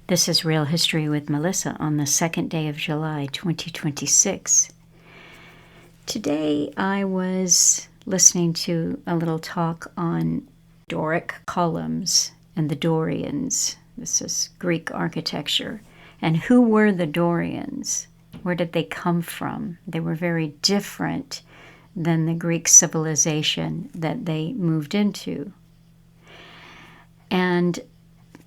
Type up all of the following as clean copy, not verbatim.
This is Real History with Melissa on the second day of July, 2026. Today I was listening to a little talk on Doric columns and the Dorians. This is Greek architecture. And who were the Dorians? Where did they come from? They were very different than the Greek civilization that they moved into. And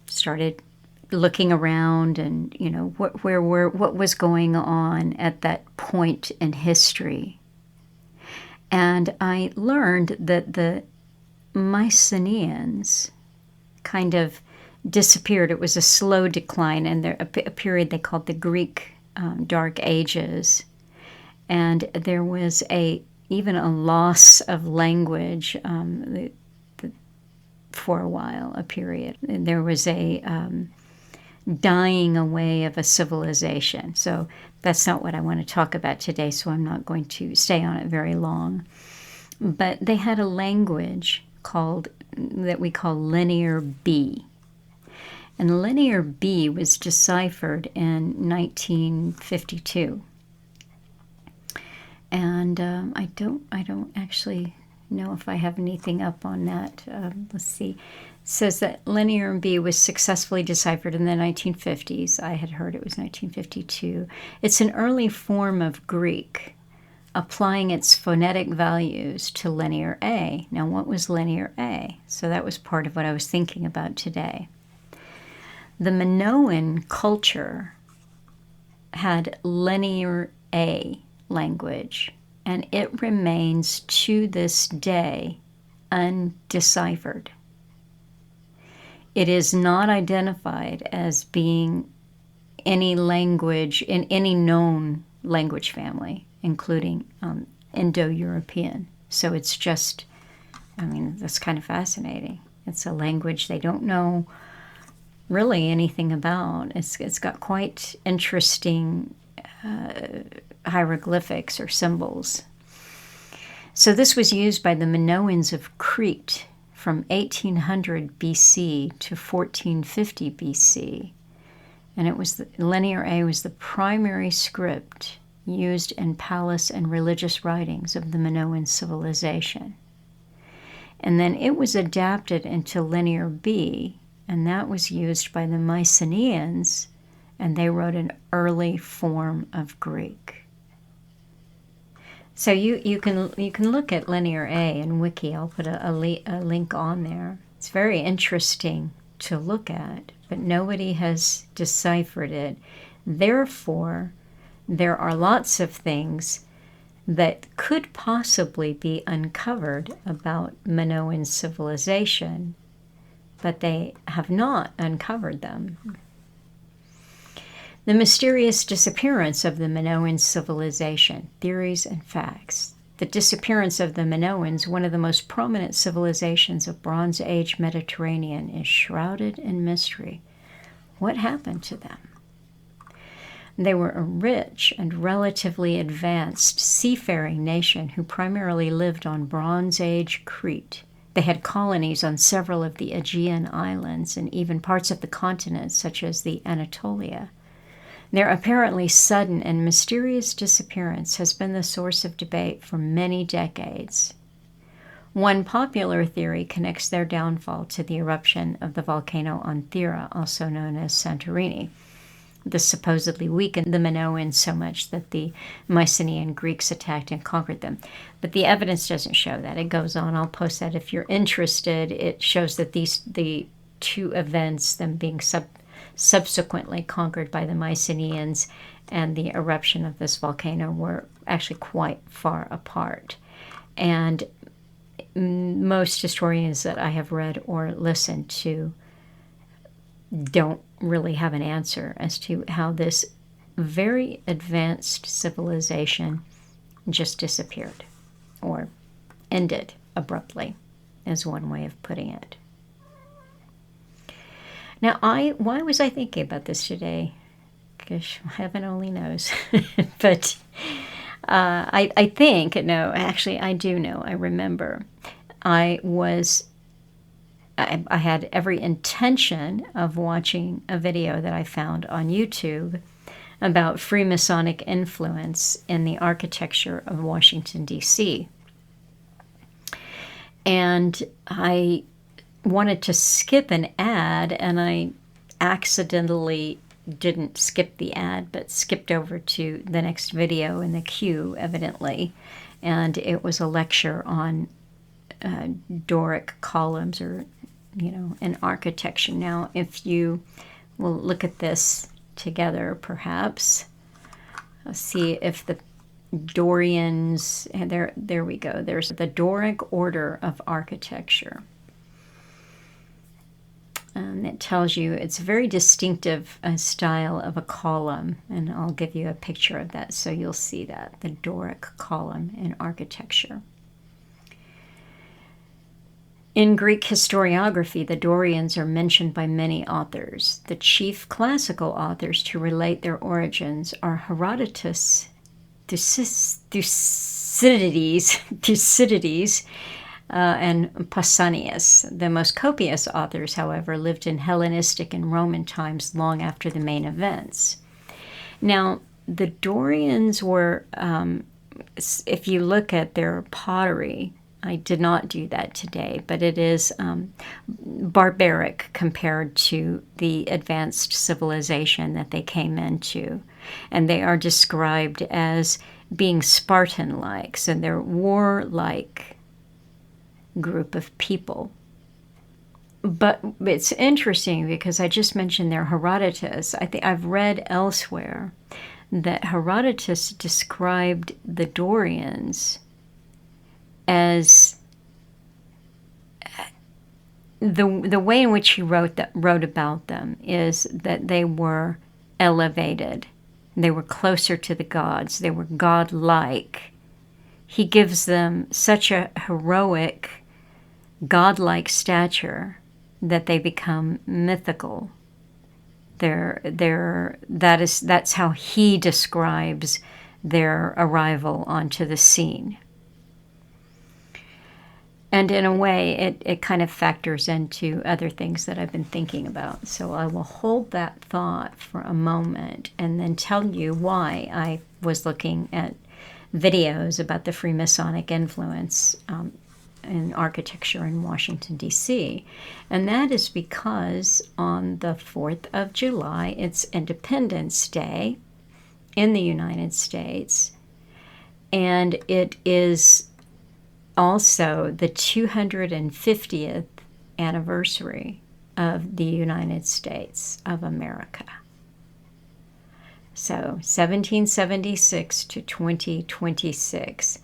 started looking around and, what was going on at that point in history. And I learned that the Mycenaeans kind of disappeared. It was a slow decline, and a period they called the Greek Dark Ages. And there was even a loss of language for a while, a period. There was a dying away of a civilization. So that's not what I want to talk about today, so I'm not going to stay on it very long. But they had a language that we call Linear B. And Linear B was deciphered in 1952. And I don't actually know if I have anything up on that. Let's see. It says that Linear B was successfully deciphered in the 1950s. I had heard it was 1952. It's an early form of Greek, applying its phonetic values to Linear A. Now, what was Linear A? So that was part of what I was thinking about today. The Minoan culture had Linear A language, and it remains to this day undeciphered. It is not identified as being any language in any known language family, including Indo-European. So it's just, that's kind of fascinating. It's a language they don't know really anything about. It's got quite interesting hieroglyphics or symbols. So this was used by the Minoans of Crete from 1800 BC to 1450 BC. And Linear A was the primary script used in palace and religious writings of the Minoan civilization. And then it was adapted into Linear B, and that was used by the Mycenaeans, and they wrote an early form of Greek. So you can look at Linear A in Wiki. I'll put a link on there. It's very interesting to look at, but nobody has deciphered it. Therefore, there are lots of things that could possibly be uncovered about Minoan civilization, but they have not uncovered them. The mysterious disappearance of the Minoan civilization, theories and facts. The disappearance of the Minoans, one of the most prominent civilizations of Bronze Age Mediterranean, is shrouded in mystery. What happened to them? They were a rich and relatively advanced seafaring nation who primarily lived on Bronze Age Crete. They had colonies on several of the Aegean islands and even parts of the continent, such as the Anatolia. Their apparently sudden and mysterious disappearance has been the source of debate for many decades. One popular theory connects their downfall to the eruption of the volcano on Thera, also known as Santorini. This supposedly weakened the Minoans so much that the Mycenaean Greeks attacked and conquered them. But the evidence doesn't show that. It goes on. I'll post that if you're interested. It shows that the two events, them being subsequently conquered by the Mycenaeans and the eruption of this volcano, were actually quite far apart. And most historians that I have read or listened to don't really have an answer as to how this very advanced civilization just disappeared or ended abruptly, is one way of putting it. Now, why was I thinking about this today? Gosh, heaven only knows. But I think, no, actually I do know, I remember. I was I had every intention of watching a video that I found on YouTube about Freemasonic influence in the architecture of Washington, D.C. And I wanted to skip an ad, and I accidentally didn't skip the ad, but skipped over to the next video in the queue, evidently. And it was a lecture on Doric columns, or, in architecture. Now, if you will look at this together, perhaps, let's see if the Dorians, and there we go. There's the Doric order of architecture. And it tells you it's a very distinctive style of a column, and I'll give you a picture of that so you'll see that, the Doric column in architecture. In Greek historiography, the Dorians are mentioned by many authors. The chief classical authors to relate their origins are Herodotus, Thucydides, and Pausanias. The most copious authors, however, lived in Hellenistic and Roman times long after the main events. Now, the Dorians were, if you look at their pottery, I did not do that today, but it is barbaric compared to the advanced civilization that they came into. And they are described as being Spartan-like, so they're warlike group of people. But it's interesting because I just mentioned there Herodotus. I think I've read elsewhere that Herodotus described the Dorians as the way in which he wrote about them is that they were elevated. They were closer to the gods. They were godlike. He gives them such a heroic, godlike stature that they become mythical. That's how he describes their arrival onto the scene. And in a way, it kind of factors into other things that I've been thinking about. So I will hold that thought for a moment and then tell you why I was looking at videos about the Freemasonic influence in architecture in Washington, D.C. And that is because on the 4th of July, it's Independence Day in the United States. And it is also the 250th anniversary of the United States of America. So 1776 to 2026.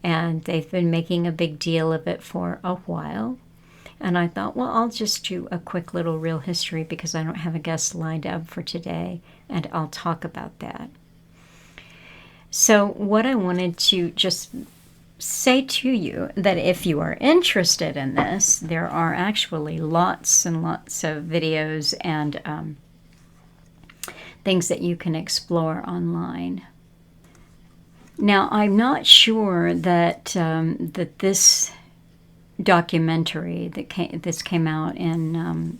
And they've been making a big deal of it for a while. And I thought, well, I'll just do a quick little real history because I don't have a guest lined up for today, and I'll talk about that. So what I wanted to just say to you that if you are interested in this, there are actually lots and lots of videos and things that you can explore online. Now, I'm not sure that that this documentary this came out in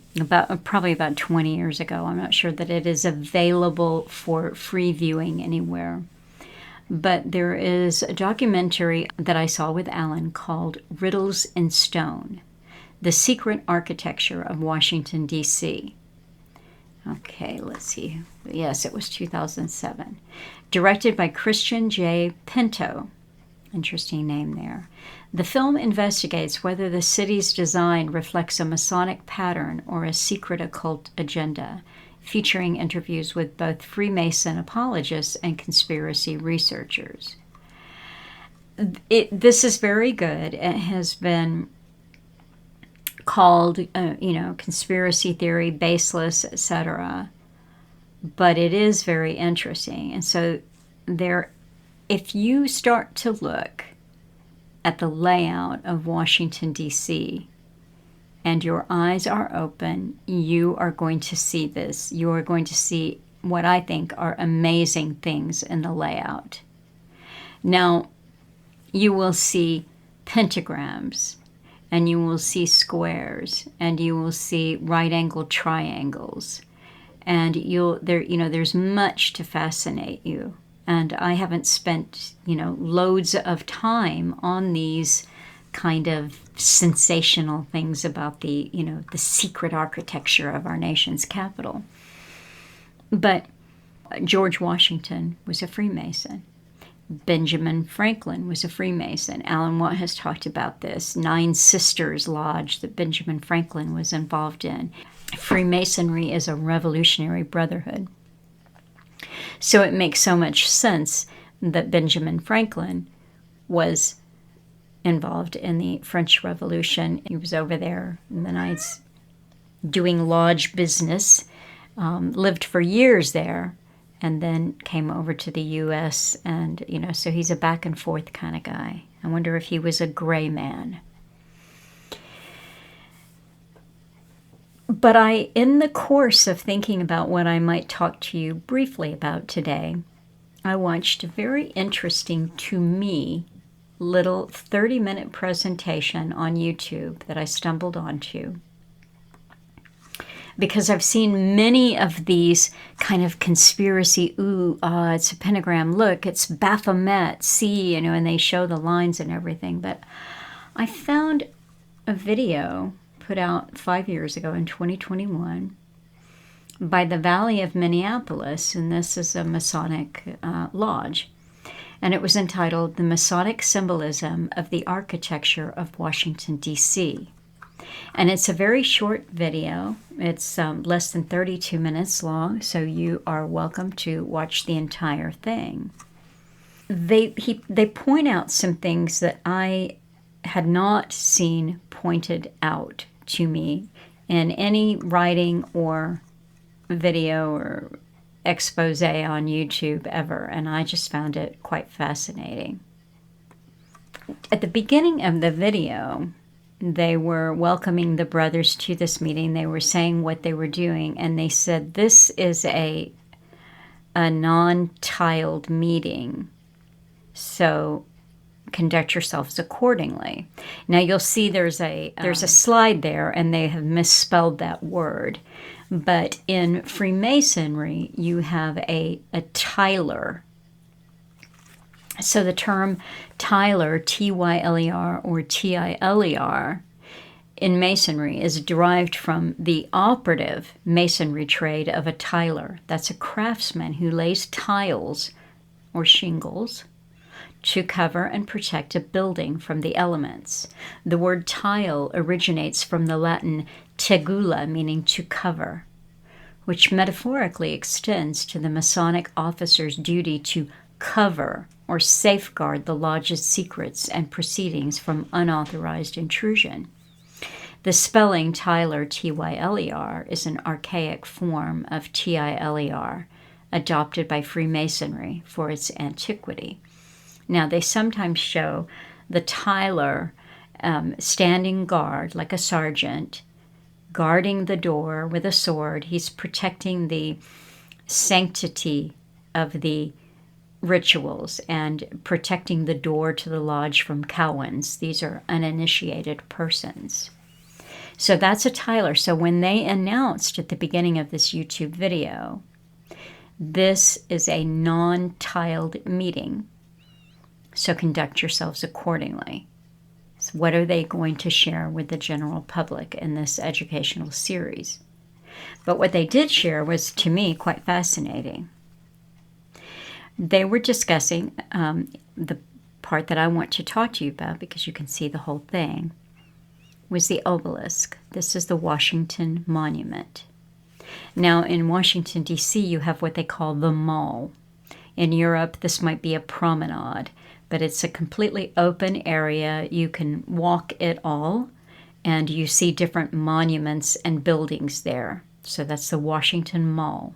probably about 20 years ago. I'm not sure that it is available for free viewing anywhere. But there is a documentary that I saw with Alan called Riddles in Stone, The Secret Architecture of Washington, D.C. Okay, let's see. Yes, it was 2007. Directed by Christian J. Pinto. Interesting name there. The film investigates whether the city's design reflects a Masonic pattern or a secret occult agenda, featuring interviews with both Freemason apologists and conspiracy researchers. This is very good. It has been called, conspiracy theory, baseless, etc. But it is very interesting. And so if you start to look at the layout of Washington, D.C., and your eyes are open, you are going to see this. You are going to see what I think are amazing things in the layout. Now, you will see pentagrams, and you will see squares, and you will see right-angled triangles, and there's much to fascinate you. And I haven't spent, loads of time on these kind of sensational things about the secret architecture of our nation's capital. But George Washington was a Freemason. Benjamin Franklin was a Freemason. Alan Watt has talked about this Nine Sisters Lodge that Benjamin Franklin was involved in. Freemasonry is a revolutionary brotherhood. So it makes so much sense that Benjamin Franklin was involved in the French Revolution. He was over there in the nights doing lodge business, lived for years there, and then came over to the U.S. And, so he's a back and forth kind of guy. I wonder if he was a gray man. But in the course of thinking about what I might talk to you briefly about today, I watched a very interesting, to me, little 30-minute presentation on YouTube that I stumbled onto. Because I've seen many of these kind of conspiracy, it's a pentagram, look, it's Baphomet, see, and they show the lines and everything. But I found a video put out 5 years ago in 2021 by the Valley of Minneapolis, and this is a Masonic lodge. And it was entitled The Masonic Symbolism of the Architecture of Washington, D.C. And it's a very short video. It's less than 32 minutes long, so you are welcome to watch the entire thing. They point out some things that I had not seen pointed out to me in any writing or video or expose on YouTube ever, and I just found it quite fascinating. At the beginning of the video, they were welcoming the brothers to this meeting. They were saying what they were doing, and they said, this is a non-tiled meeting, so conduct yourselves accordingly. Now you'll see there's a slide there, and they have misspelled that word. But in Freemasonry, you have a tiler. So the term tiler, T-Y-L-E-R or T-I-L-E-R, in Masonry is derived from the operative Masonry trade of a tiler. That's a craftsman who lays tiles or shingles to cover and protect a building from the elements. The word tile originates from the Latin tegula, meaning to cover, which metaphorically extends to the Masonic officer's duty to cover or safeguard the lodge's secrets and proceedings from unauthorized intrusion. The spelling Tyler, T-Y-L-E-R, is an archaic form of T-I-L-E-R, adopted by Freemasonry for its antiquity. Now, they sometimes show the tiler standing guard like a sergeant, guarding the door with a sword. He's protecting the sanctity of the rituals and protecting the door to the lodge from Cowans. These are uninitiated persons. So that's a tiler. So when they announced at the beginning of this YouTube video, this is a non-tiled meeting, so conduct yourselves accordingly. So what are they going to share with the general public in this educational series? But what they did share was, to me, quite fascinating. They were discussing the part that I want to talk to you about, because you can see the whole thing, was the obelisk. This is the Washington Monument. Now, in Washington, D.C., you have what they call the Mall. In Europe, this might be a promenade, but it's a completely open area. You can walk it all, and you see different monuments and buildings there. So that's the Washington Mall.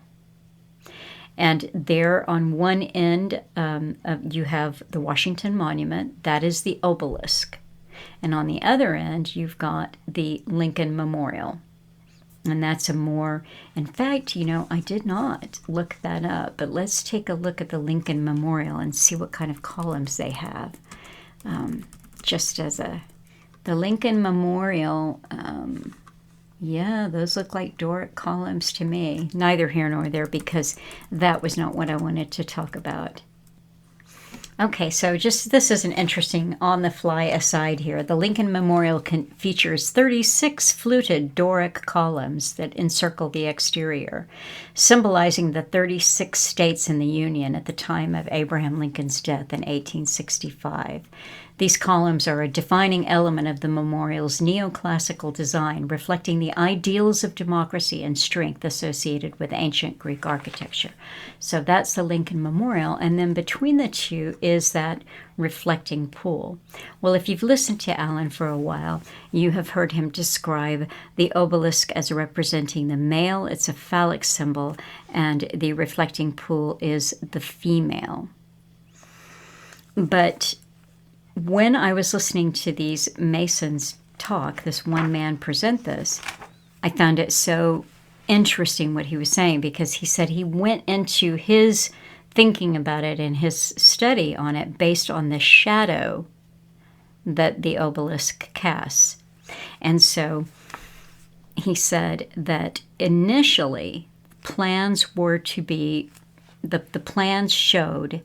And there on one end, you have the Washington Monument. That is the obelisk. And on the other end, you've got the Lincoln Memorial. And that's a more, in fact, I did not look that up, but let's take a look at the Lincoln Memorial and see what kind of columns they have, just as a The Lincoln Memorial, yeah, those look like Doric columns to me. Neither here nor there, because that was not what I wanted to talk about. Okay, so just this is an interesting on-the-fly aside here. The Lincoln Memorial features 36 fluted Doric columns that encircle the exterior, symbolizing the 36 states in the Union at the time of Abraham Lincoln's death in 1865. These columns are a defining element of the memorial's neoclassical design, reflecting the ideals of democracy and strength associated with ancient Greek architecture. So that's the Lincoln Memorial, and then between the two is that reflecting pool. Well, if you've listened to Alan for a while, you have heard him describe the obelisk as representing the male. It's a phallic symbol, and the reflecting pool is the female. But when I was listening to these Masons talk, this one man present this, I found it so interesting what he was saying, because he said he went into his thinking about it and his study on it based on the shadow that the obelisk casts. And so he said that initially plans were to be, the plans showed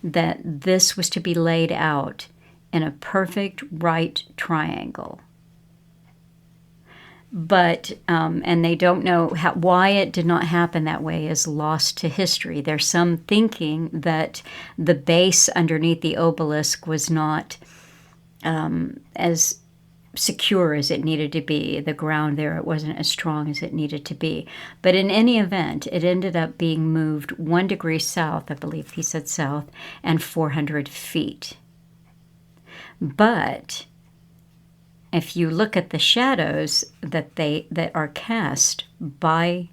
that this was to be laid out in a perfect right triangle. But, and they don't know why it did not happen that way is lost to history. There's some thinking that the base underneath the obelisk was not as secure as it needed to be. The ground there, it wasn't as strong as it needed to be. But in any event, it ended up being moved 1 degree south, I believe he said south, and 400 feet. But if you look at the shadows that are cast by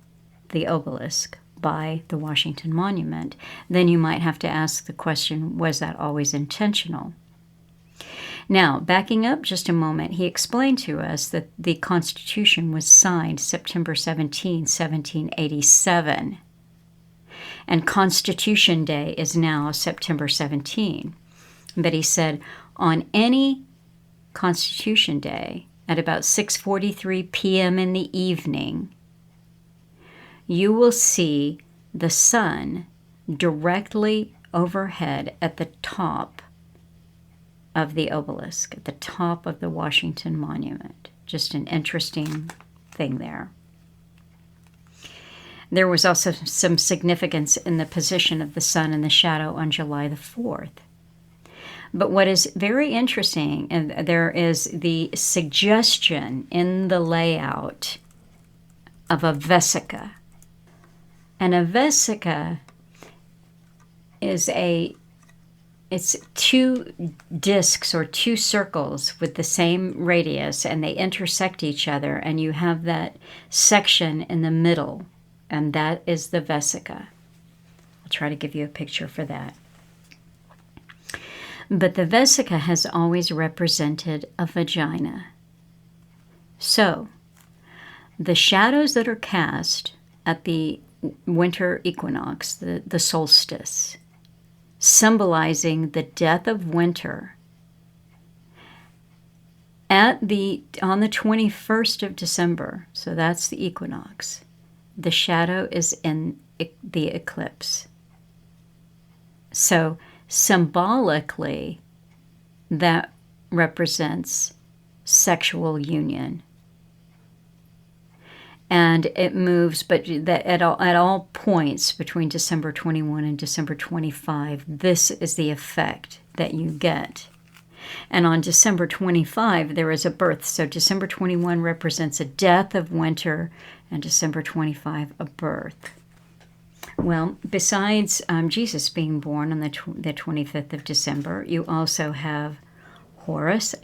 the obelisk, by the Washington Monument, then you might have to ask the question, was that always intentional? Now, backing up just a moment, he explained to us that the Constitution was signed September 17, 1787, and Constitution Day is now September 17. But he said, on any Constitution Day at about 6:43 p.m. in the evening, you will see the sun directly overhead at the top of the obelisk, at the top of the Washington Monument. Just an interesting thing there. There was also some significance in the position of the sun in the shadow on July the 4th. But what is very interesting, and there is the suggestion in the layout of a vesica. And a vesica is it's two discs or two circles with the same radius, and they intersect each other, and you have that section in the middle, and that is the vesica. I'll try to give you a picture for that. But the vesica has always represented a vagina. So, the shadows that are cast at the winter equinox, the solstice, symbolizing the death of winter, on the 21st of December, so that's the equinox, the shadow is in the eclipse. So, symbolically, that represents sexual union. And it moves, but that at all points between December 21 and December 25, this is the effect that you get. And on December 25, there is a birth. So December 21 represents a death of winter, and December 25, a birth. Well, besides Jesus being born on the 25th of December, you also have Horus,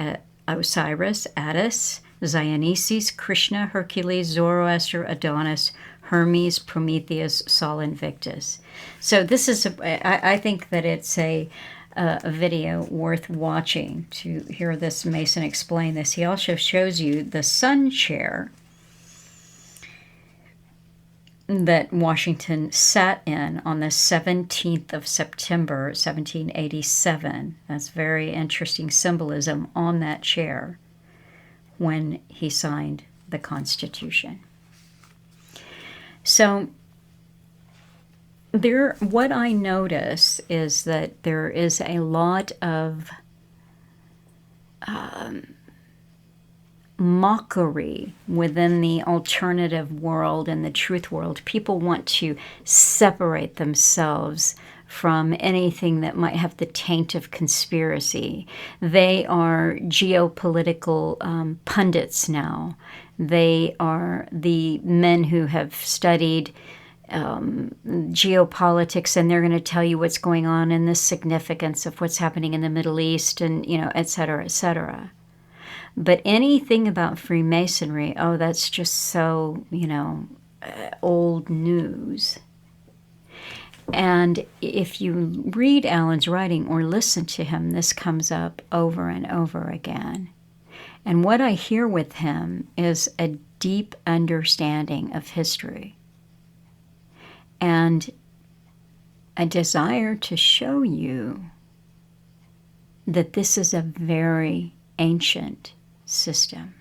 Osiris, Attis, Dionysus, Krishna, Hercules, Zoroaster, Adonis, Hermes, Prometheus, Sol Invictus. So this is, I think that it's a video worth watching to hear this Mason explain this. He also shows you the sun chair that Washington sat in on the 17th of September, 1787. That's very interesting symbolism on that chair. when he signed the Constitution. So what I notice is that there is a lot of mockery within the alternative world and the truth world. People want to separate themselves from anything that might have the taint of conspiracy. They are geopolitical pundits now. They are the men who have studied geopolitics, and they're going to tell you what's going on and the significance of what's happening in the Middle East, and et cetera, et cetera. But anything about Freemasonry, oh, that's just so, old news. And if you read Alan's writing or listen to him, this comes up over and over again. And what I hear with him is a deep understanding of history and a desire to show you that this is a very ancient system.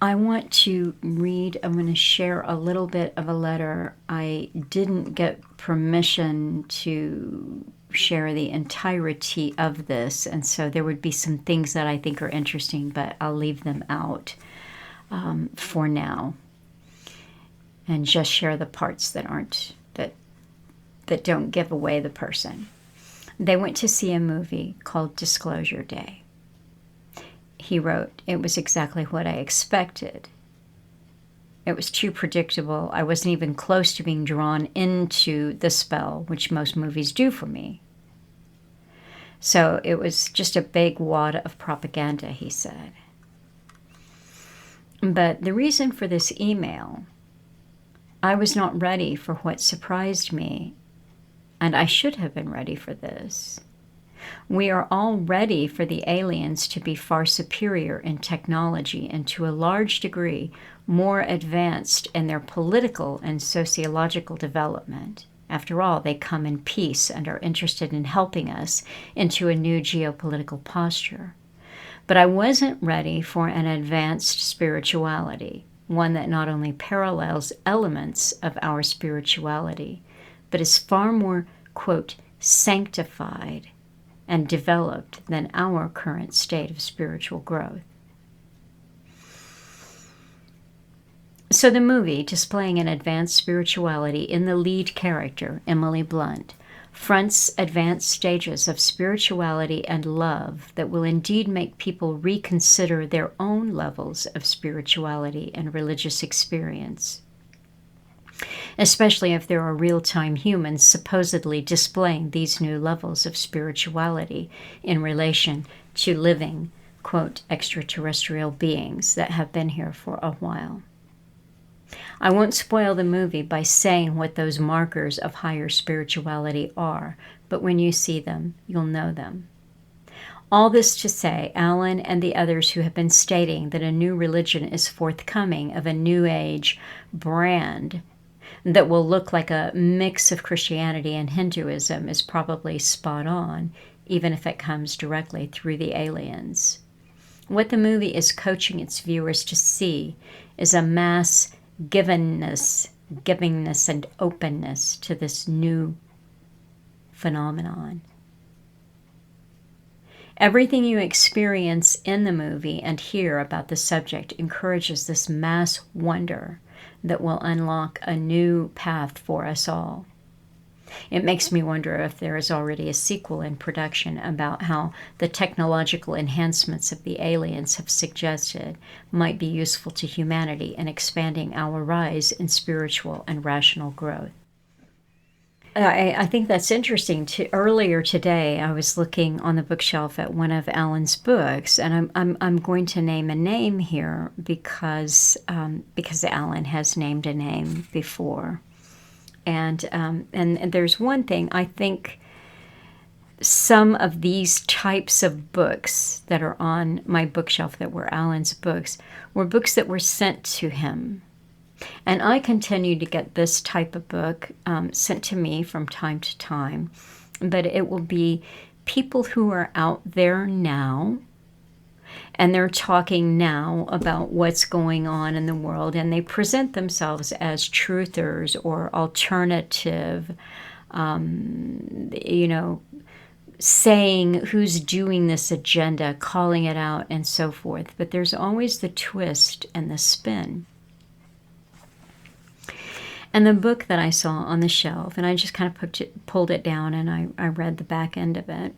I want to read, I'm going to share a little bit of a letter. I didn't get permission to share the entirety of this, and so there would be some things that I think are interesting, but I'll leave them out for now, and just share the parts that aren't, that don't give away the person. They went to see a movie called Disclosure Day. He wrote, "It was exactly what I expected. It was too predictable. I wasn't even close to being drawn into the spell, which most movies do for me. So it was just a big wad of propaganda," he said. But the reason for this email, I was not ready for what surprised me, and I should have been ready for this. We are all ready for the aliens to be far superior in technology and to a large degree more advanced in their political and sociological development. After all, they come in peace and are interested in helping us into a new geopolitical posture. But I wasn't ready for an advanced spirituality, one that not only parallels elements of our spirituality, but is far more, quote, sanctified and developed than our current state of spiritual growth. So the movie, displaying an advanced spirituality in the lead character, Emily Blunt, fronts advanced stages of spirituality and love that will indeed make people reconsider their own levels of spirituality and religious experience, especially if there are real-time humans supposedly displaying these new levels of spirituality in relation to living, quote, extraterrestrial beings that have been here for a while. I won't spoil the movie by saying what those markers of higher spirituality are, but when you see them, you'll know them. All this to say, Alan and the others who have been stating that a new religion is forthcoming of a New Age brand that will look like a mix of Christianity and Hinduism is probably spot on, even if it comes directly through the aliens. What the movie is coaching its viewers to see is a mass givingness and openness to this new phenomenon. Everything you experience in the movie and hear about the subject encourages this mass wonder that will unlock a new path for us all. It makes me wonder if there is already a sequel in production about how the technological enhancements of the aliens have suggested might be useful to humanity in expanding our rise in spiritual and rational growth. I think that's interesting. Earlier today, I was looking on the bookshelf at one of Alan's books, and I'm going to name a name here because Alan has named a name before, and there's one thing I think. Some of these types of books that are on my bookshelf that were Alan's books were books that were sent to him. And I continue to get this type of book sent to me from time to time, but it will be people who are out there now And they're talking now about what's going on in the world, and they present themselves as truthers or alternative, saying who's doing this agenda, calling it out, and so forth. But there's always the twist and the spin. And the book that I saw on the shelf, and I just kind of pulled it down, and I read the back end of it.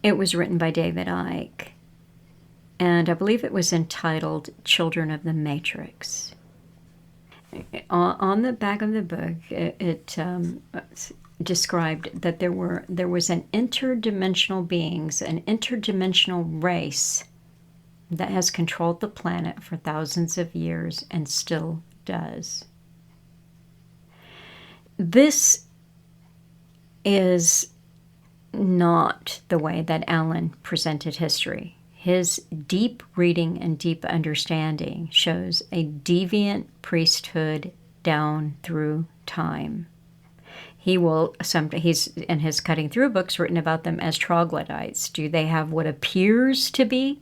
It was written by David Icke, and I believe it was entitled Children of the Matrix. On the back of the book, it described that there was an interdimensional beings, an interdimensional race that has controlled the planet for thousands of years and still does. This is not the way that Alan presented history. His deep reading and deep understanding shows a deviant priesthood down through time. He's in his Cutting Through books written about them as troglodytes. Do they have what appears to be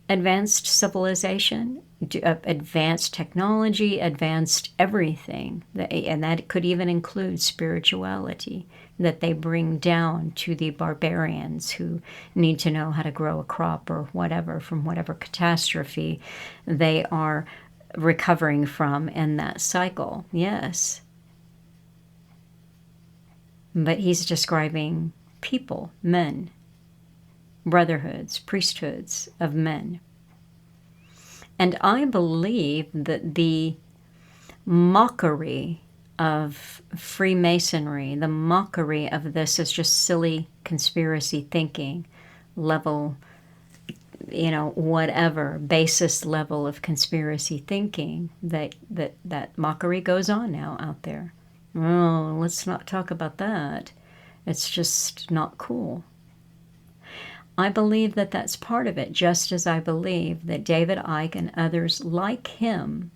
advanced civilization, advanced technology, advanced everything? And that could even include spirituality that they bring down to the barbarians who need to know how to grow a crop or whatever from whatever catastrophe they are recovering from in that cycle. Yes. But he's describing people, men, brotherhoods, priesthoods of men. And I believe that the mockery of Freemasonry, the mockery of this is just silly conspiracy thinking, level, whatever, basis level of conspiracy thinking, that mockery goes on now out there. Oh, let's not talk about that. It's just not cool. I believe that that's part of it, just as I believe that David Icke and others like him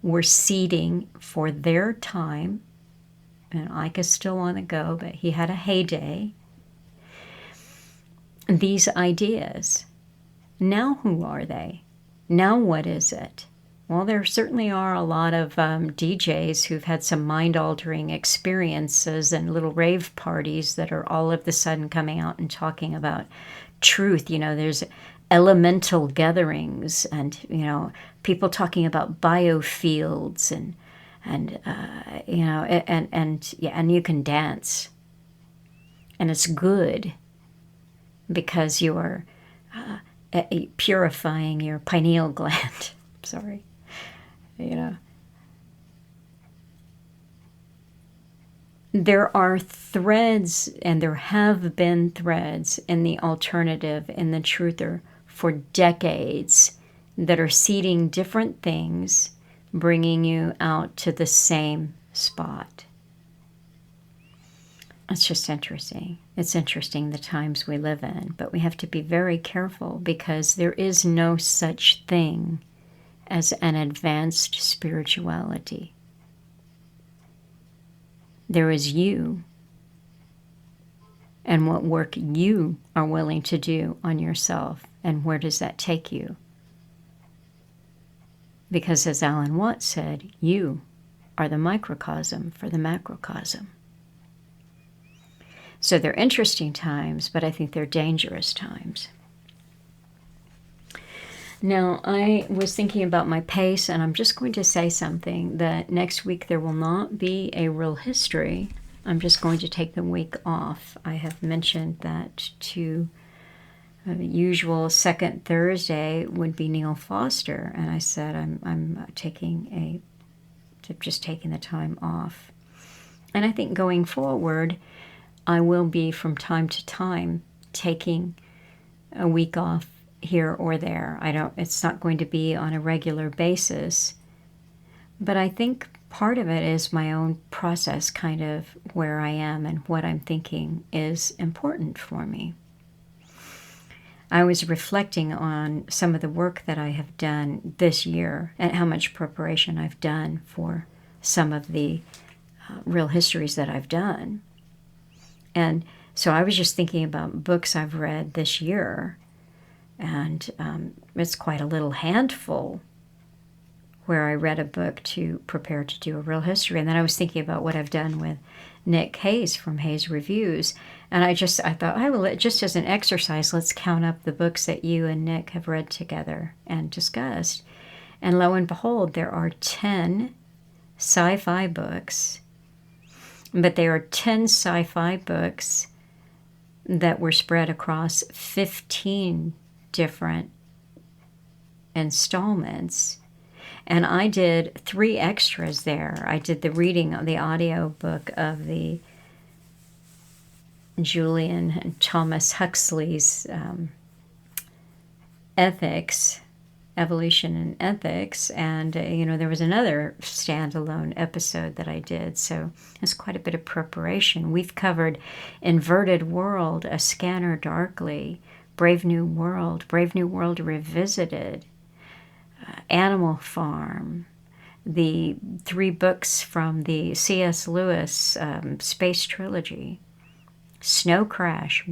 were seeding for their time. And Icke is still on the go, but he had a heyday. These ideas. Now who are they? Now what is it? Well, there certainly are a lot of DJs who've had some mind-altering experiences and little rave parties that are all of a sudden coming out and talking about truth. There's elemental gatherings and, people talking about biofields and you can dance. And it's good because you are purifying your pineal gland. Sorry. There are threads, and there have been threads in the alternative, in the truther, for decades that are seeding different things, bringing you out to the same spot. It's just interesting. It's interesting the times we live in, but we have to be very careful because there is no such thing as an advanced spirituality. There is you and what work you are willing to do on yourself, and where does that take you? Because as Alan Watts said, you are the microcosm for the macrocosm. So they're interesting times, but I think they're dangerous times. Now, I was thinking about my pace, and I'm just going to say something that next week there will not be a real history. I'm just going to take the week off. I have mentioned that to the usual second Thursday would be Neil Foster, and I said I'm just taking the time off. And I think going forward, I will be from time to time taking a week off here or there. It's not going to be on a regular basis, but I think part of it is my own process, kind of where I am and what I'm thinking is important for me. I was reflecting on some of the work that I have done this year and how much preparation I've done for some of the real histories that I've done. And so I was just thinking about books I've read this year And it's quite a little handful where I read a book to prepare to do a real history. And then I was thinking about what I've done with Nick Hayes from Hayes Reviews. And I thought, well, just as an exercise, let's count up the books that you and Nick have read together and discussed. And lo and behold, there are 10 sci-fi books. But there are 10 sci-fi books that were spread across 15 different installments. And I did 3 extras there. I did the reading of the audio book of the Julian and Thomas Huxley's Ethics, Evolution and Ethics, and there was another standalone episode that I did, so it's quite a bit of preparation. We've covered Inverted World, A Scanner Darkly, Brave New World Revisited, Animal Farm, the 3 books from the C.S. Lewis Space Trilogy, Snow Crash,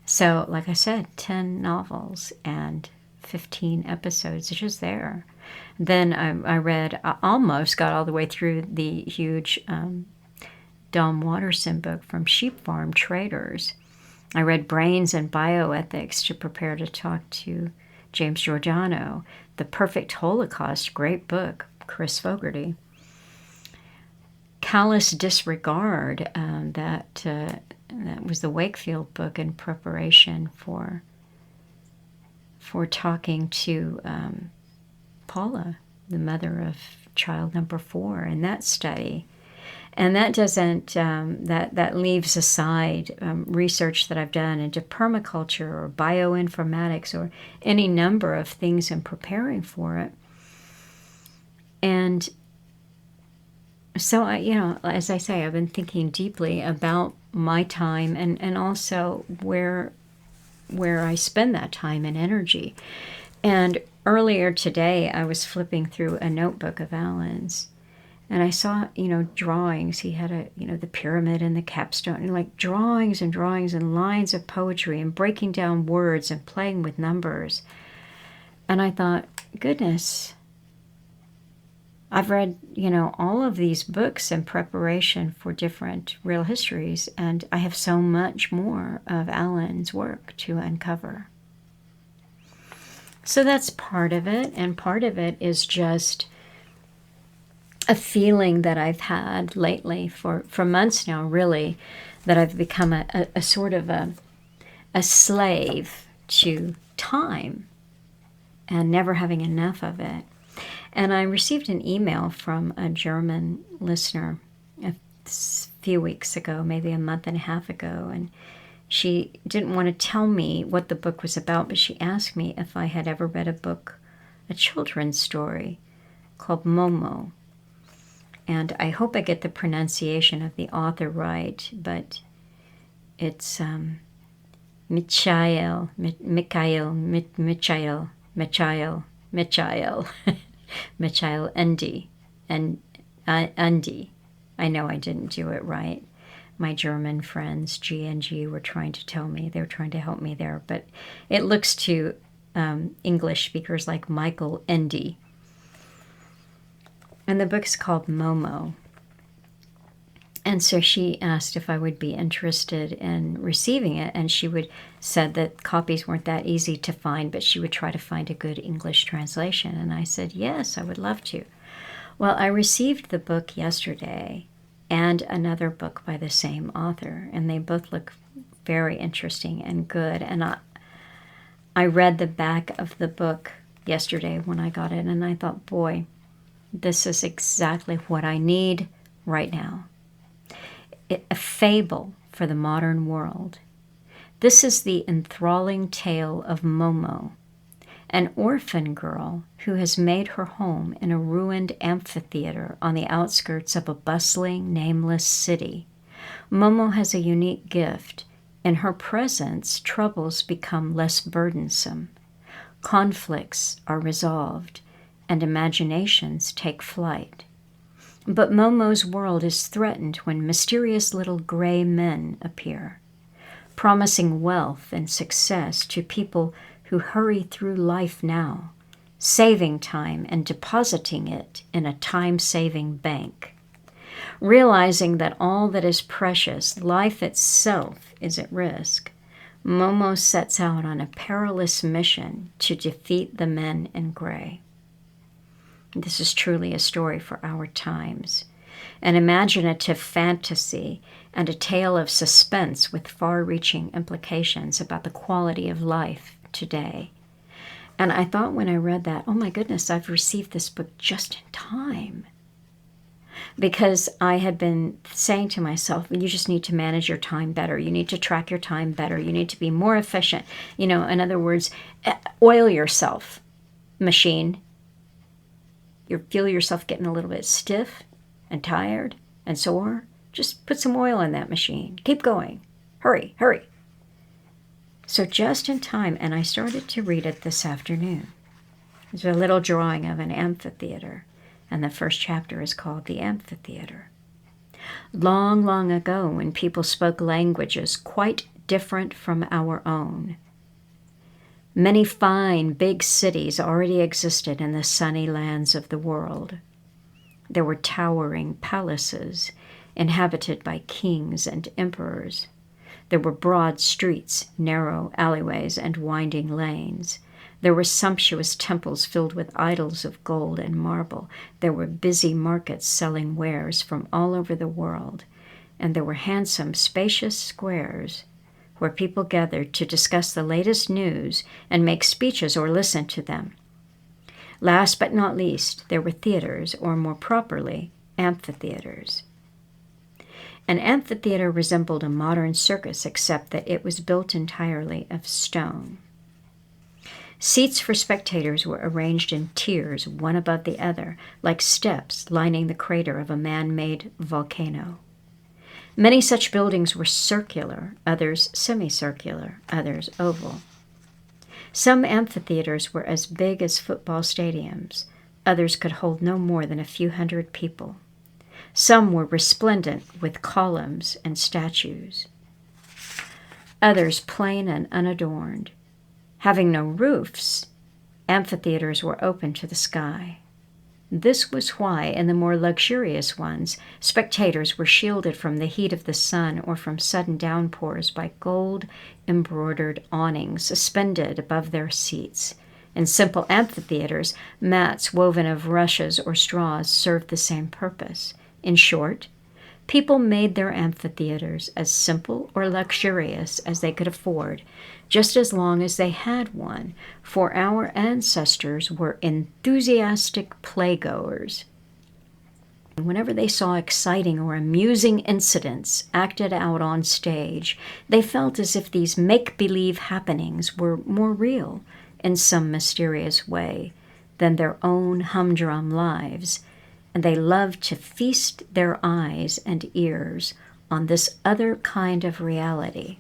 So, like I said, 10 novels and 15 episodes just there. Then I almost got all the way through the huge Dom Watterson book from Sheep Farm Traders. I read Brains and Bioethics to prepare to talk to James Giordano. The Perfect Holocaust, great book, Chris Fogarty. Callous Disregard, that was the Wakefield book in preparation for talking to Paula, the mother of child number 4, in that study. And that doesn't, that leaves aside research that I've done into permaculture or bioinformatics or any number of things in preparing for it. And so, as I say, I've been thinking deeply about my time and also where I spend that time and energy. And earlier today, I was flipping through a notebook of Alan's, and I saw, drawings. He had the pyramid and the capstone, and like drawings and lines of poetry and breaking down words and playing with numbers. And I thought, goodness, I've read, all of these books in preparation for different real histories, and I have so much more of Alan's work to uncover. So that's part of it, and part of it is just a feeling that I've had lately for months now, really, that I've become a sort of a slave to time and never having enough of it. And I received an email from a German listener a few weeks ago, maybe a month and a half ago, and she didn't want to tell me what the book was about, but she asked me if I had ever read a children's story called Momo. And I hope I get the pronunciation of the author right, but it's Michael Ende. Ende. I know I didn't do it right. My German friends, G&G, were trying to tell me. They were trying to help me there. But it looks to English speakers like Michael Ende. And the book's called Momo. And so she asked if I would be interested in receiving it. And she said that copies weren't that easy to find, but she would try to find a good English translation. And I said, yes, I would love to. Well, I received the book yesterday and another book by the same author. And they both look very interesting and good. And I read the back of the book yesterday when I got it. And I thought, boy, this is exactly what I need right now. A fable for the modern world. This is the enthralling tale of Momo, an orphan girl who has made her home in a ruined amphitheater on the outskirts of a bustling, nameless city. Momo has a unique gift. In her presence, troubles become less burdensome. Conflicts are resolved, and imaginations take flight. But Momo's world is threatened when mysterious little gray men appear, promising wealth and success to people who hurry through life now, saving time and depositing it in a time-saving bank. Realizing that all that is precious, life itself, is at risk, Momo sets out on a perilous mission to defeat the men in gray. This is truly a story for our times, an imaginative fantasy and a tale of suspense with far-reaching implications about the quality of life today. And I thought when I read that, oh my goodness, I've received this book just in time. Because I had been saying to myself, you just need to manage your time better. You need to track your time better. You need to be more efficient. In other words, oil yourself, machine. You feel yourself getting a little bit stiff and tired and sore. Just put some oil in that machine. Keep going. Hurry, hurry. So just in time, and I started to read it this afternoon. There's a little drawing of an amphitheater. And the first chapter is called The Amphitheater. Long, long ago, when people spoke languages quite different from our own, many fine, big cities already existed in the sunny lands of the world. There were towering palaces inhabited by kings and emperors. There were broad streets, narrow alleyways, and winding lanes. There were sumptuous temples filled with idols of gold and marble. There were busy markets selling wares from all over the world. And there were handsome, spacious squares where people gathered to discuss the latest news and make speeches or listen to them. Last but not least, there were theaters, or more properly, amphitheaters. An amphitheater resembled a modern circus, except that it was built entirely of stone. Seats for spectators were arranged in tiers, one above the other, like steps lining the crater of a man-made volcano. Many such buildings were circular, others semicircular, others oval. Some amphitheaters were as big as football stadiums. Others could hold no more than a few hundred people. Some were resplendent with columns and statues. Others plain and unadorned. Having no roofs, amphitheaters were open to the sky. This was why, in the more luxurious ones, spectators were shielded from the heat of the sun or from sudden downpours by gold-embroidered awnings suspended above their seats. In simple amphitheaters, mats woven of rushes or straws served the same purpose. In short, people made their amphitheaters as simple or luxurious as they could afford, just as long as they had one, for our ancestors were enthusiastic playgoers. Whenever they saw exciting or amusing incidents acted out on stage, they felt as if these make-believe happenings were more real in some mysterious way than their own humdrum lives, and they loved to feast their eyes and ears on this other kind of reality.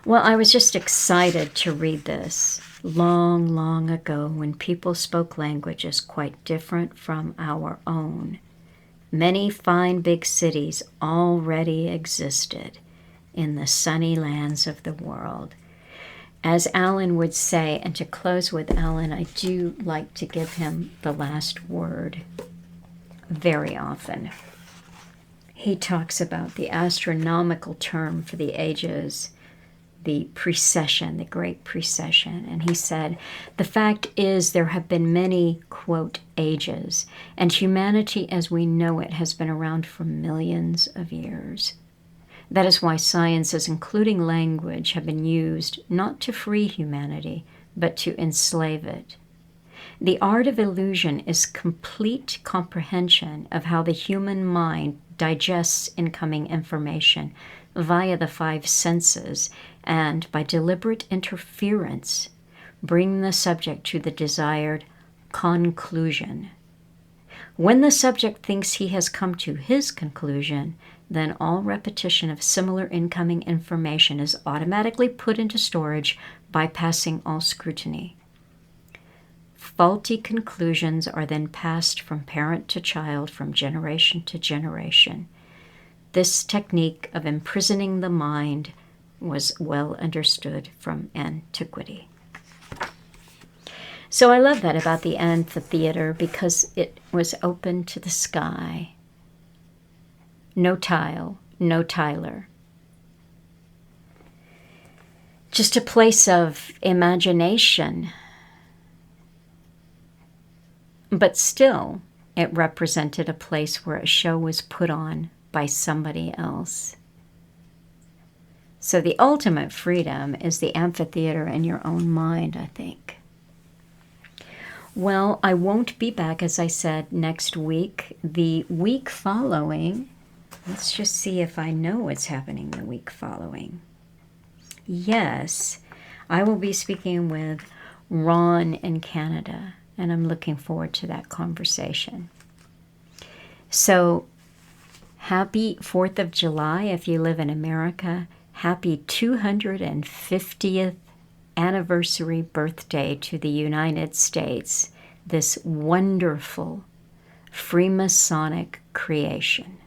Well, I was just excited to read this. Long, long ago, when people spoke languages quite different from our own, many fine big cities already existed in the sunny lands of the world. As Alan would say, and to close with Alan, I do like to give him the last word very often. He talks about the astronomical term for the ages, the precession, the great precession. And he said, the fact is there have been many, quote, ages, and humanity as we know it has been around for millions of years. That is why sciences, including language, have been used not to free humanity, but to enslave it. The art of illusion is complete comprehension of how the human mind digests incoming information via the five senses and, by deliberate interference, bring the subject to the desired conclusion. When the subject thinks he has come to his conclusion, then all repetition of similar incoming information is automatically put into storage, bypassing all scrutiny. Faulty conclusions are then passed from parent to child, from generation to generation. This technique of imprisoning the mind was well understood from antiquity. So I love that about the amphitheater because it was open to the sky. No tile, no tiler. Just a place of imagination. But still, it represented a place where a show was put on by somebody else. So the ultimate freedom is the amphitheater in your own mind, I think. Well, I won't be back, as I said, next week. The week following, let's just see if I know what's happening the week following. Yes, I will be speaking with Ron in Canada, and I'm looking forward to that conversation. So, happy 4th of July if you live in America. Happy 250th anniversary birthday to the United States, this wonderful Freemasonic creation.